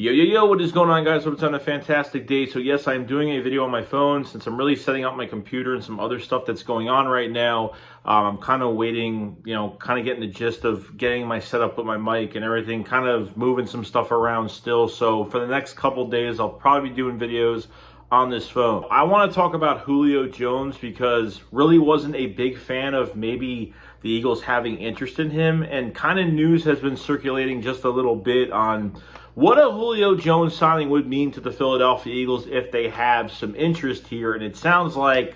Yo, what is going on, guys? Hope it's on a fantastic day. So yes, I'm doing a video on my phone since I'm really setting up my computer and some other stuff that's going on right now. I'm kind of waiting, kind of getting the gist of getting my setup with my mic and everything, kind of moving some stuff around still. So for the next couple days, I'll probably be doing videos on this phone. I want to talk about Julio Jones because really wasn't a big fan of maybe the Eagles having interest in him, and kind of news has been circulating just a little bit on what a Julio Jones signing would mean to the Philadelphia Eagles if they have some interest here, and it sounds like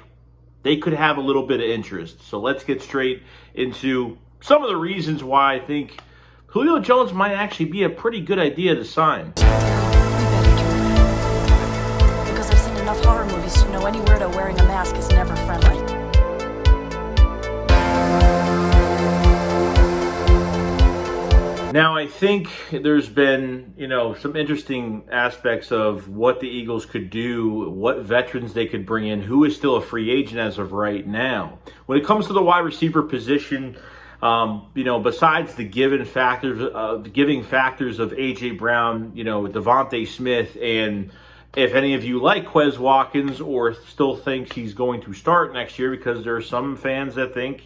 they could have a little bit of interest. So let's get straight into some of the reasons why I think Julio Jones might actually be a pretty good idea to sign. Because I've seen enough horror movies to know any weirdo wearing a mask is never friendly. Now, I think there's been, some interesting aspects of what the Eagles could do, what veterans they could bring in, who is still a free agent as of right now. When it comes to the wide receiver position, besides the giving factors of A.J. Brown, Devontae Smith, and if any of you like Quez Watkins or still think he's going to start next year, because there are some fans that think,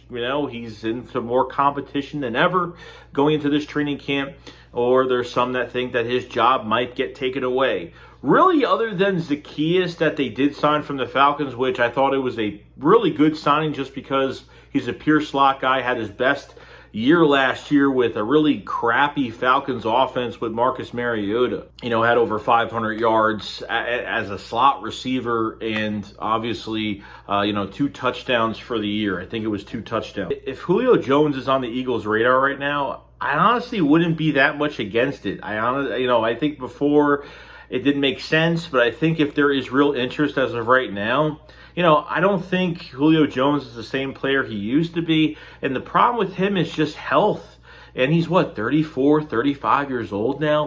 he's into more competition than ever going into this training camp, or there's some that think that his job might get taken away. Really, other than Zacchaeus that they did sign from the Falcons, which I thought it was a really good signing just because he's a pure slot guy, had his best year last year with a really crappy Falcons offense with Marcus Mariota. Had over 500 yards as a slot receiver, and obviously, 2 touchdowns for the year. I think it was 2 touchdowns. If Julio Jones is on the Eagles' radar right now, I honestly wouldn't be that much against it. I think before it didn't make sense, but I think if there is real interest as of right now, I don't think Julio Jones is the same player he used to be. And the problem with him is just health. And he's 34, 35 years old now.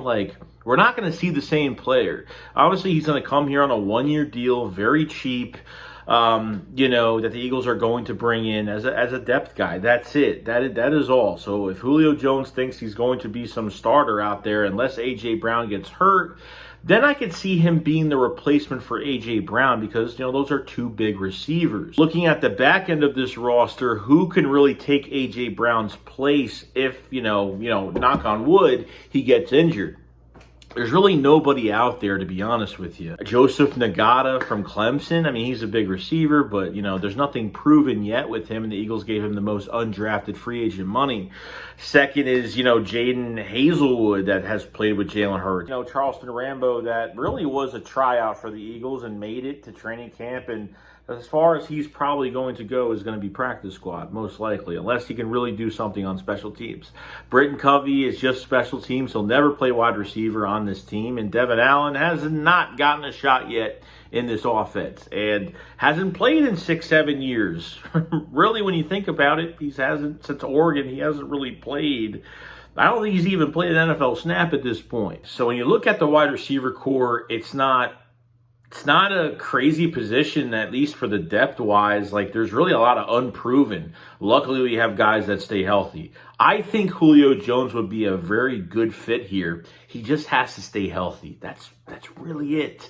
We're not going to see the same player. Obviously, he's going to come here on a 1-year deal, very cheap, that the Eagles are going to bring in as a depth guy. That's it. That is all. So if Julio Jones thinks he's going to be some starter out there, unless A.J. Brown gets hurt, then I could see him being the replacement for A.J. Brown because, those are 2 big receivers. Looking at the back end of this roster, who can really take A.J. Brown's place if, knock on wood, he gets injured? There's really nobody out there, to be honest with you. Joseph Nagata from Clemson, he's a big receiver, but, there's nothing proven yet with him, and the Eagles gave him the most undrafted free agent money. Second is, Jaden Hazelwood that has played with Jalen Hurts. Charleston Rambo that really was a tryout for the Eagles and made it to training camp, and as far as he's probably going to go is going to be practice squad, most likely, unless he can really do something on special teams. Britton Covey is just special teams. He'll never play wide receiver on this team. And Devin Allen has not gotten a shot yet in this offense and hasn't played in 6-7 years. Really, when you think about it, since Oregon, he hasn't really played. I don't think he's even played an NFL snap at this point. So when you look at the wide receiver core, it's not a crazy position, at least for the depth-wise. There's really a lot of unproven. Luckily, we have guys that stay healthy. I think Julio Jones would be a very good fit here. He just has to stay healthy. That's really it.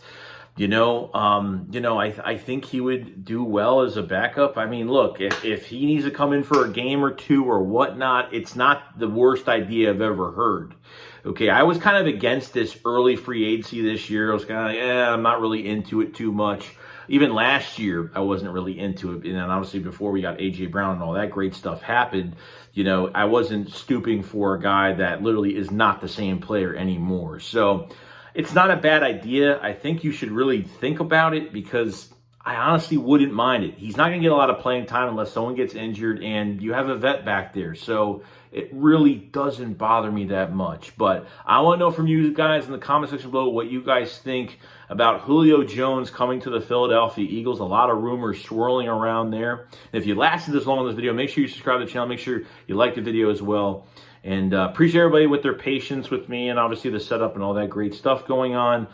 I think he would do well as a backup. Look, if he needs to come in for a game or 2 or whatnot, it's not the worst idea I've ever heard. Okay, I was kind of against this early free agency this year. I was kind of I'm not really into it too much. Even last year, I wasn't really into it. And then obviously before we got A.J. Brown and all that great stuff happened, I wasn't stooping for a guy that literally is not the same player anymore. So it's not a bad idea. I think you should really think about it because I honestly wouldn't mind it. He's not going to get a lot of playing time unless someone gets injured, and you have a vet back there. So it really doesn't bother me that much. But I want to know from you guys in the comment section below what you guys think about Julio Jones coming to the Philadelphia Eagles. A lot of rumors swirling around there. And if you lasted this long on this video, make sure you subscribe to the channel. Make sure you like the video as well. And appreciate everybody with their patience with me and obviously the setup and all that great stuff going on.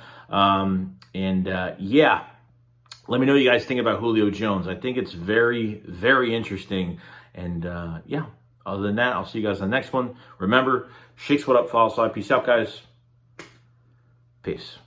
Yeah. Let me know what you guys think about Julio Jones. I think it's very, very interesting. And yeah, other than that, I'll see you guys on the next one. Remember, SHAKESQUAD up, follow slide. Peace out, guys. Peace.